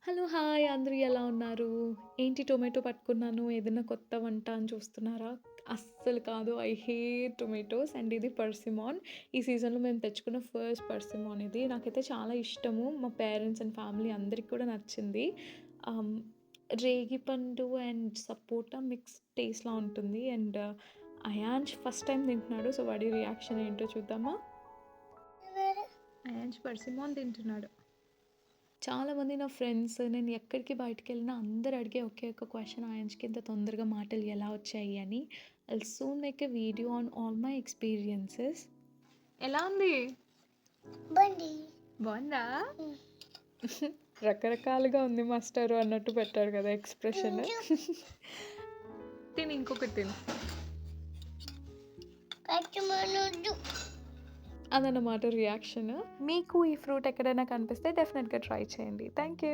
Hello! Hi! అందరూ ఎలా ఉన్నారు? ఏంటి టొమాటో పట్టుకున్నాను, ఏదైనా కొత్త వంట అని చూస్తున్నారా? అస్సలు కాదు. ఐ హేట్ టొమాటోస్ అండ్ ఇది పర్సిమాన్. ఈ సీజన్‌లో మేము తెచ్చుకున్న ఫస్ట్ పర్సిమాన్ ఇది. నాకైతే చాలా ఇష్టము. మా పేరెంట్స్ అండ్ ఫ్యామిలీ అందరికి కూడా నచ్చింది. ఆహ్, రేగిపండు అండ్ సపోటా మిక్స్ టేస్ట్‌లా ఉంటుంది. అండ్ అయాన్ష్ ఫస్ట్ టైమ్ తింటున్నాడు. సో, వాడి రియాక్షన్ ఏంటో చూద్దామా? అయాన్ష్ పర్సిమాన్ తింటున్నాడు. చాలామంది నా ఫ్రెండ్స్ నేను ఎక్కడికి బయటికెళ్ళినా అందరూ అడిగే ఒకే ఒక క్వెషన్ ఆయంష్‌కి ఇంత తొందరగా మాటలు ఎలా వచ్చాయి అని. I'll soon make a video on all my experiences. ఎలా ఉంది? బండి. బావుందా? హ్మ్. రకరకాలుగా ఉంది మాస్టరు అన్నట్టు పెట్టాడు కదా ఎక్స్‌ప్రెషన్. కొంచెం తిను ఇంకొకటి తిను. కష్టమనొద్దు. అదన్నమాట రియాక్షన్. మీకు ఈ ఫ్రూట్ ఎక్కడైనా కనిపిస్తే డెఫినిట్‌గా ట్రై చేయండి. Thank you.